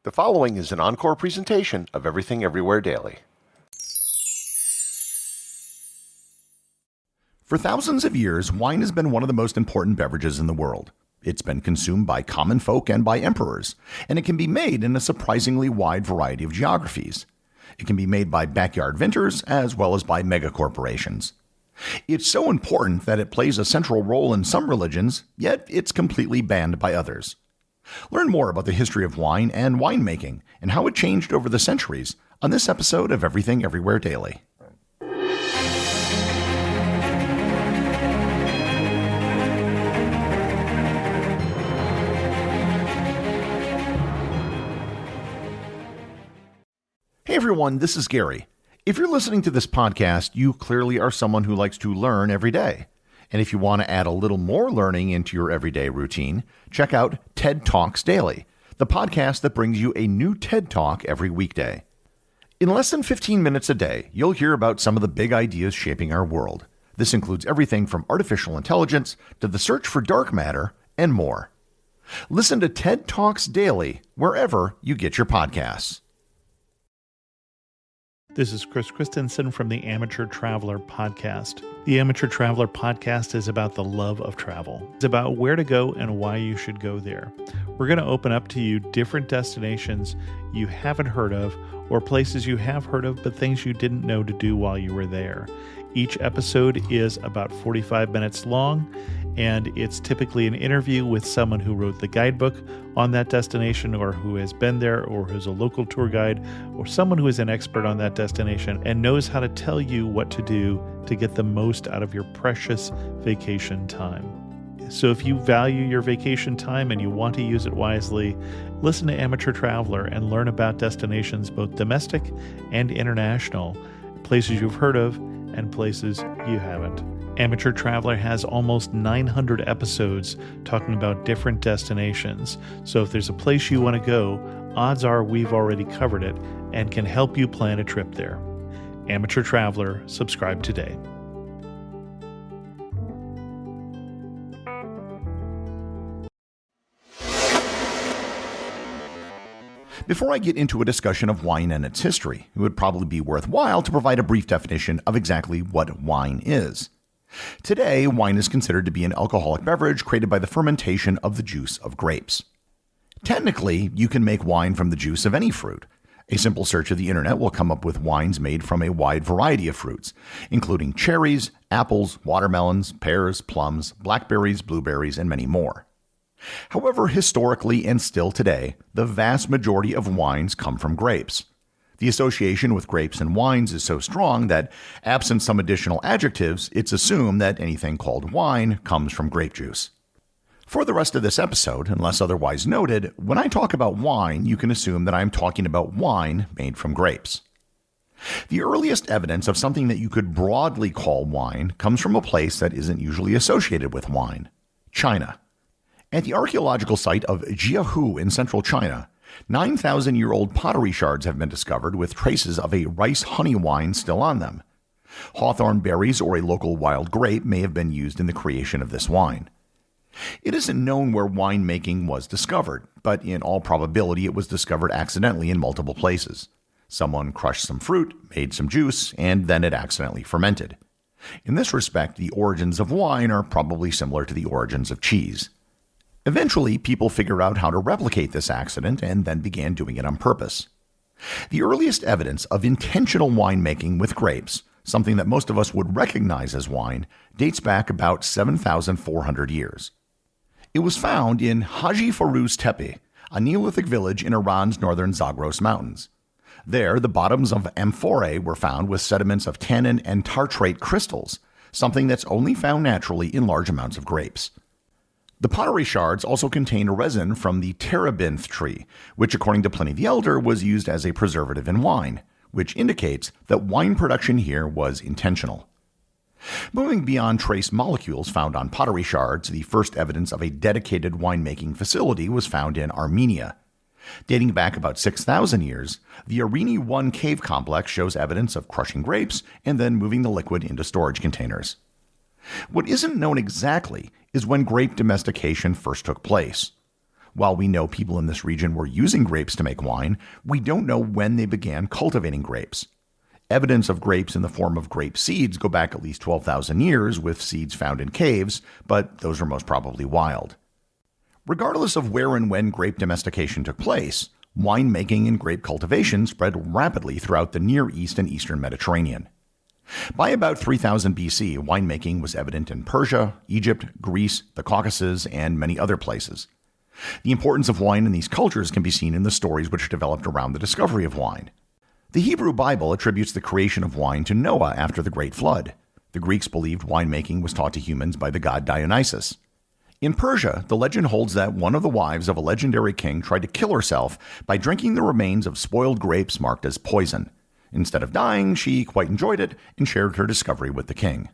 The following is an encore presentation of Everything Everywhere Daily. For thousands of years, wine has been one of the most important beverages in the world. It's been consumed by common folk and by emperors, and it can be made in a surprisingly wide variety of geographies. It can be made by backyard vintners as well as by megacorporations. It's so important that it plays a central role in some religions, yet it's completely banned by others. Learn more about the history of wine and winemaking and how it changed over the centuries on this episode of Everything Everywhere Daily. Hey everyone, this is Gary. If you're listening to this podcast, you clearly are someone who likes to learn every day. And if you want to add a little more learning into your everyday routine, check out TED Talks Daily, the podcast that brings you a new TED Talk every weekday. In less than 15 minutes a day, you'll hear about some of the big ideas shaping our world. This includes everything from artificial intelligence to the search for dark matter and more. Listen to TED Talks Daily wherever you get your podcasts. This is Chris Christensen from the Amateur Traveler Podcast. The Amateur Traveler Podcast is about the love of travel. It's about where to go and why you should go there. We're going to open up to you different destinations you haven't heard of, or places you have heard of, but things you didn't know to do while you were there. Each episode is about 45 minutes long, and it's typically an interview with someone who wrote the guidebook on that destination, or who has been there, or who's a local tour guide, or someone who is an expert on that destination and knows how to tell you what to do to get the most out of your precious vacation time. So if you value your vacation time and you want to use it wisely, listen to Amateur Traveler and learn about destinations both domestic and international, places you've heard of and places you haven't. Amateur Traveler has almost 900 episodes talking about different destinations. So if there's a place you want to go, odds are we've already covered it and can help you plan a trip there. Amateur Traveler, subscribe today. Before I get into a discussion of wine and its history, it would probably be worthwhile to provide a brief definition of exactly what wine is. Today, wine is considered to be an alcoholic beverage created by the fermentation of the juice of grapes. Technically, you can make wine from the juice of any fruit. A simple search of the internet will come up with wines made from a wide variety of fruits, including cherries, apples, watermelons, pears, plums, blackberries, blueberries, and many more. However, historically and still today, the vast majority of wines come from grapes. The association with grapes and wines is so strong that, absent some additional adjectives, it's assumed that anything called wine comes from grape juice. For the rest of this episode, unless otherwise noted, when I talk about wine, you can assume that I'm talking about wine made from grapes. The earliest evidence of something that you could broadly call wine comes from a place that isn't usually associated with wine: China. At the archaeological site of Jiahu in central China, 9,000-year-old pottery shards have been discovered with traces of a rice honey wine still on them. Hawthorn berries or a local wild grape may have been used in the creation of this wine. It isn't known where winemaking was discovered, but in all probability it was discovered accidentally in multiple places. Someone crushed some fruit, made some juice, and then it accidentally fermented. In this respect, the origins of wine are probably similar to the origins of cheese. Eventually, people figured out how to replicate this accident and then began doing it on purpose. The earliest evidence of intentional winemaking with grapes, something that most of us would recognize as wine, dates back about 7,400 years. It was found in Haji Firuz Tepe, a Neolithic village in Iran's northern Zagros Mountains. There, the bottoms of amphorae were found with sediments of tannin and tartrate crystals, something that's only found naturally in large amounts of grapes. The pottery shards also contained a resin from the terebinth tree, which according to Pliny the Elder was used as a preservative in wine, which indicates that wine production here was intentional. Moving beyond trace molecules found on pottery shards, the first evidence of a dedicated winemaking facility was found in Armenia. Dating back about 6,000 years, the Arini 1 cave complex shows evidence of crushing grapes and then moving the liquid into storage containers. What isn't known exactly is when grape domestication first took place. While we know people in this region were using grapes to make wine, we don't know when they began cultivating grapes. Evidence of grapes in the form of grape seeds go back at least 12,000 years, with seeds found in caves, but those are most probably wild. Regardless of where and when grape domestication took place, winemaking and grape cultivation spread rapidly throughout the Near East and Eastern Mediterranean. By about 3000 BC, winemaking was evident in Persia, Egypt, Greece, the Caucasus, and many other places. The importance of wine in these cultures can be seen in the stories which developed around the discovery of wine. The Hebrew Bible attributes the creation of wine to Noah after the Great Flood. The Greeks believed winemaking was taught to humans by the god Dionysus. In Persia, the legend holds that one of the wives of a legendary king tried to kill herself by drinking the remains of spoiled grapes marked as poison. Instead of dying, she quite enjoyed it and shared her discovery with the king.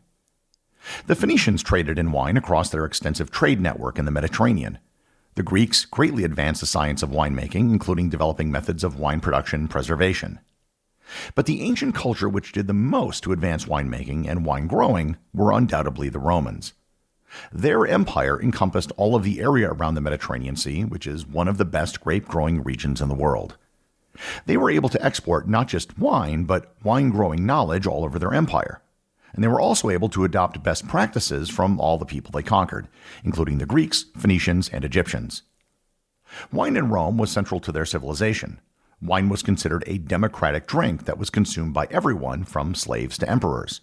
The Phoenicians traded in wine across their extensive trade network in the Mediterranean. The Greeks greatly advanced the science of winemaking, including developing methods of wine production and preservation. But the ancient culture which did the most to advance winemaking and wine growing were undoubtedly the Romans. Their empire encompassed all of the area around the Mediterranean Sea, which is one of the best grape-growing regions in the world. They were able to export not just wine, but wine-growing knowledge all over their empire. And they were also able to adopt best practices from all the people they conquered, including the Greeks, Phoenicians, and Egyptians. Wine in Rome was central to their civilization. Wine was considered a democratic drink that was consumed by everyone, from slaves to emperors.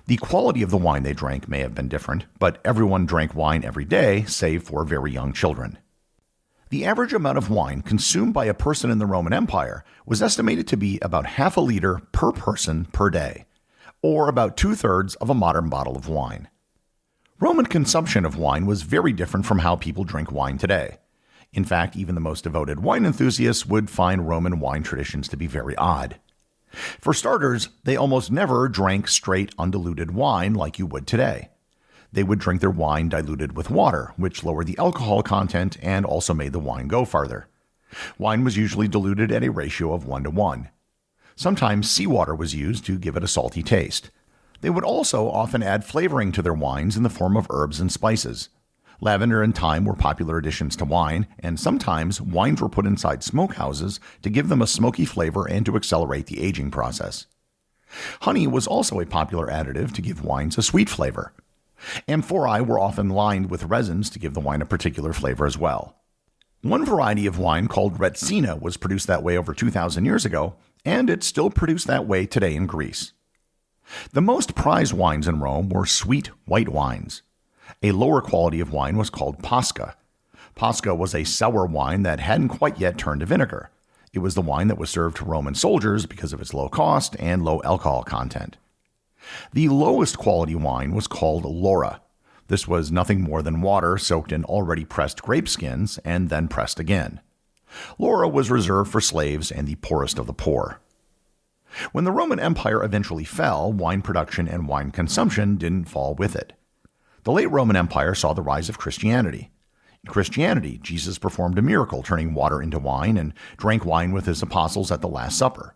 The quality of the wine they drank may have been different, but everyone drank wine every day, save for very young children. The average amount of wine consumed by a person in the Roman Empire was estimated to be about half a liter per person per day, or about 2/3 of a modern bottle of wine. Roman consumption of wine was very different from how people drink wine today. In fact, even the most devoted wine enthusiasts would find Roman wine traditions to be very odd. For starters, they almost never drank straight undiluted wine like you would today. They would drink their wine diluted with water, which lowered the alcohol content and also made the wine go farther. Wine was usually diluted at a ratio of 1:1. Sometimes seawater was used to give it a salty taste. They would also often add flavoring to their wines in the form of herbs and spices. Lavender and thyme were popular additions to wine, and sometimes wines were put inside smokehouses to give them a smoky flavor and to accelerate the aging process. Honey was also a popular additive to give wines a sweet flavor. Amphorae were often lined with resins to give the wine a particular flavor as well. One variety of wine called Retsina was produced that way over 2,000 years ago, and it's still produced that way today in Greece. The most prized wines in Rome were sweet white wines. A lower quality of wine was called Posca. Posca was a sour wine that hadn't quite yet turned to vinegar. It was the wine that was served to Roman soldiers because of its low cost and low alcohol content. The lowest quality wine was called Laura. This was nothing more than water soaked in already pressed grape skins and then pressed again. Laura was reserved for slaves and the poorest of the poor. When the Roman Empire eventually fell, wine production and wine consumption didn't fall with it. The late Roman Empire saw the rise of Christianity. In Christianity, Jesus performed a miracle, turning water into wine, and drank wine with his apostles at the Last Supper.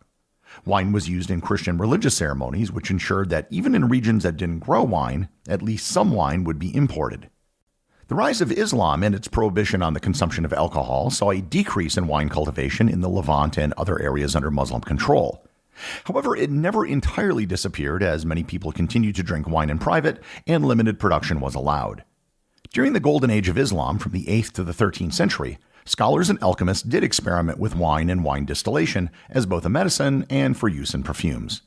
Wine was used in Christian religious ceremonies, which ensured that even in regions that didn't grow wine, at least some wine would be imported. The rise of Islam and its prohibition on the consumption of alcohol saw a decrease in wine cultivation in the Levant and other areas under Muslim control. However, it never entirely disappeared, as many people continued to drink wine in private and limited production was allowed. During the Golden Age of Islam, from the 8th to the 13th century, scholars and alchemists did experiment with wine and wine distillation as both a medicine and for use in perfumes.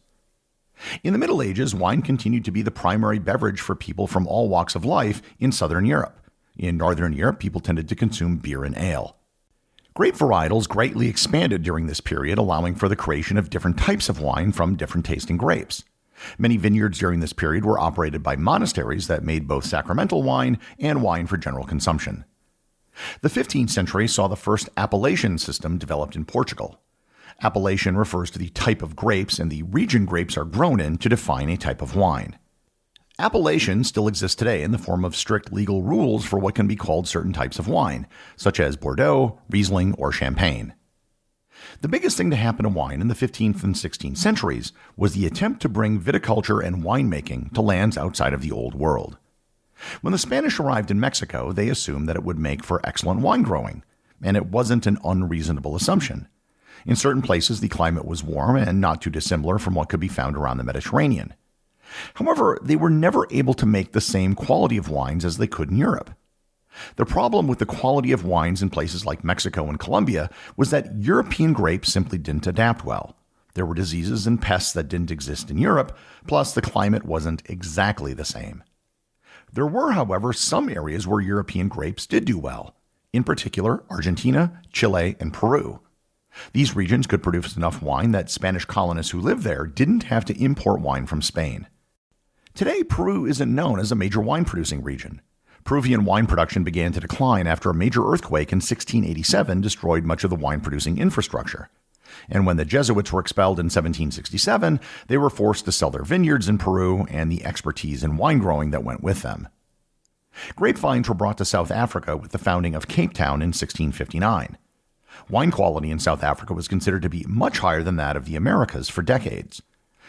In the Middle Ages, wine continued to be the primary beverage for people from all walks of life in Southern Europe. In Northern Europe, people tended to consume beer and ale. Grape varietals greatly expanded during this period, allowing for the creation of different types of wine from different tasting grapes. Many vineyards during this period were operated by monasteries that made both sacramental wine and wine for general consumption. The 15th century saw the first appellation system developed in Portugal. Appellation refers to the type of grapes and the region grapes are grown in to define a type of wine. Appellation still exists today in the form of strict legal rules for what can be called certain types of wine, such as Bordeaux, Riesling, or Champagne. The biggest thing to happen to wine in the 15th and 16th centuries was the attempt to bring viticulture and winemaking to lands outside of the Old World. When the Spanish arrived in Mexico, they assumed that it would make for excellent wine growing. and it wasn't an unreasonable assumption. In certain places, the climate was warm and not too dissimilar from what could be found around the Mediterranean. However, they were never able to make the same quality of wines as they could in Europe. The problem with the quality of wines in places like Mexico and Colombia was that European grapes simply didn't adapt well. There were diseases and pests that didn't exist in Europe, plus the climate wasn't exactly the same. There were, however, some areas where European grapes did do well, in particular Argentina, Chile, and Peru. These regions could produce enough wine that Spanish colonists who lived there didn't have to import wine from Spain. Today, Peru isn't known as a major wine-producing region. Peruvian wine production began to decline after a major earthquake in 1687 destroyed much of the wine-producing infrastructure. And when the Jesuits were expelled in 1767, they were forced to sell their vineyards in Peru and the expertise in wine growing that went with them. Grapevines were brought to South Africa with the founding of Cape Town in 1659. Wine quality in South Africa was considered to be much higher than that of the Americas for decades.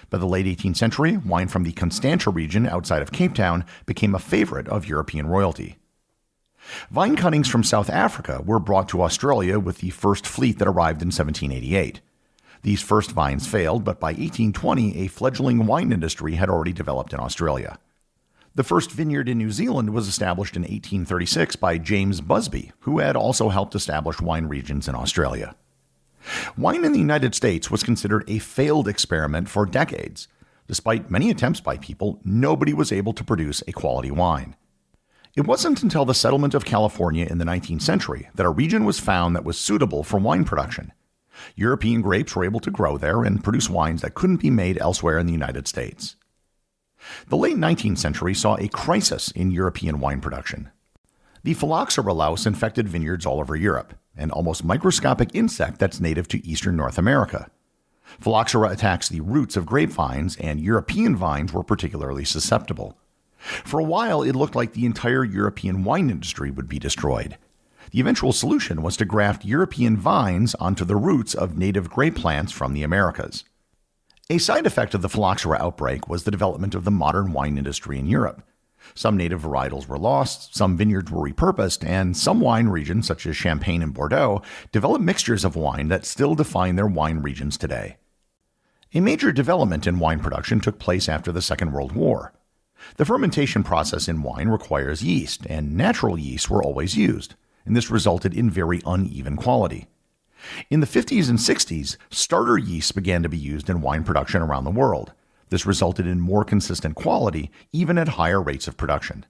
By the late 18th century, wine from the Constantia region outside of Cape Town became a favorite of European royalty. Vine cuttings from South Africa were brought to Australia with the first fleet that arrived in 1788. These first vines failed, but by 1820, a fledgling wine industry had already developed in Australia. The first vineyard in New Zealand was established in 1836 by James Busby, who had also helped establish wine regions in Australia. Wine in the United States was considered a failed experiment for decades. Despite many attempts by people, nobody was able to produce a quality wine. It wasn't until the settlement of California in the 19th century that a region was found that was suitable for wine production. European grapes were able to grow there and produce wines that couldn't be made elsewhere in the United States. The late 19th century saw a crisis in European wine production. The phylloxera louse infected vineyards all over Europe, an almost microscopic insect that's native to eastern North America. Phylloxera attacks the roots of grapevines, and European vines were particularly susceptible. For a while, it looked like the entire European wine industry would be destroyed. The eventual solution was to graft European vines onto the roots of native grape plants from the Americas. A side effect of the phylloxera outbreak was the development of the modern wine industry in Europe. Some native varietals were lost, some vineyards were repurposed, and some wine regions, such as Champagne and Bordeaux, developed mixtures of wine that still define their wine regions today. A major development in wine production took place after the Second World War. The fermentation process in wine requires yeast, and natural yeasts were always used, and this resulted in very uneven quality. In the 50s and 60s, starter yeasts began to be used in wine production around the world. This resulted in more consistent quality, even at higher rates of production.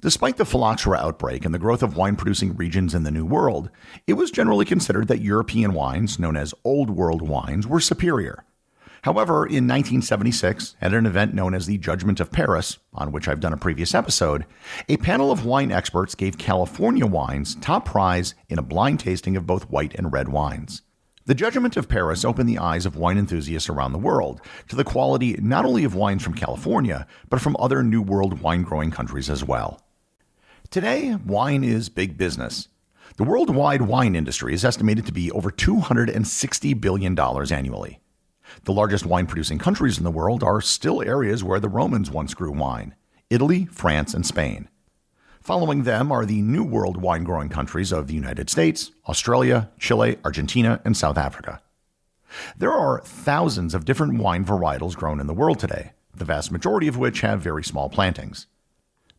Despite the phylloxera outbreak and the growth of wine-producing regions in the New World, it was generally considered that European wines, known as Old World wines, were superior. However, in 1976, at an event known as the Judgment of Paris, on which I've done a previous episode, a panel of wine experts gave California wines top prize in a blind tasting of both white and red wines. The Judgment of Paris opened the eyes of wine enthusiasts around the world to the quality not only of wines from California, but from other New World wine-growing countries as well. Today, wine is big business. The worldwide wine industry is estimated to be over $260 billion annually. The largest wine-producing countries in the world are still areas where the Romans once grew wine: Italy, France, and Spain. Following them are the New World wine-growing countries of the United States, Australia, Chile, Argentina, and South Africa. There are thousands of different wine varietals grown in the world today, the vast majority of which have very small plantings.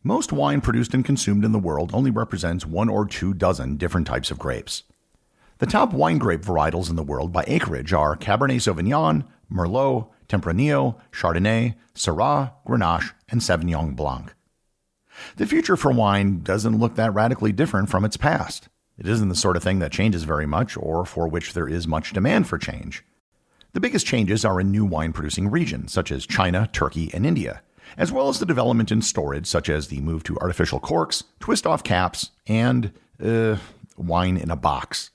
Most wine produced and consumed in the world only represents 1 or 2 dozen different types of grapes. The top wine grape varietals in the world by acreage are Cabernet Sauvignon, Merlot, Tempranillo, Chardonnay, Syrah, Grenache, and Sauvignon Blanc. The future for wine doesn't look that radically different from its past. It isn't the sort of thing that changes very much or for which there is much demand for change. The biggest changes are in new wine-producing regions such as China, Turkey, and India, as well as the development in storage such as the move to artificial corks, twist-off caps, and, wine in a box.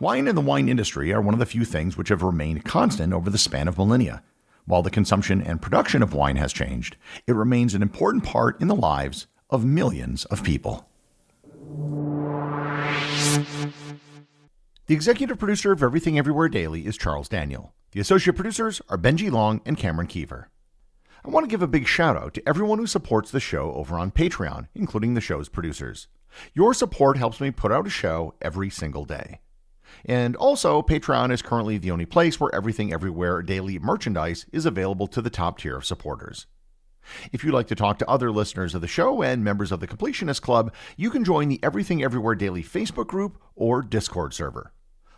Wine and the wine industry are one of the few things which have remained constant over the span of millennia. While the consumption and production of wine has changed, it remains an important part in the lives of millions of people. The executive producer of Everything Everywhere Daily is Charles Daniel. The associate producers are Benji Long and Cameron Kieffer. I want to give a big shout out to everyone who supports the show over on Patreon, including the show's producers. Your support helps me put out a show every single day. And also, Patreon is currently the only place where Everything Everywhere daily merchandise is available to the top tier of supporters. If you'd like to talk to other listeners of the show and members of the Completionist Club, you can join the Everything Everywhere Daily Facebook group or Discord server.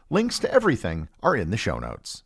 Links to everything are in the show notes.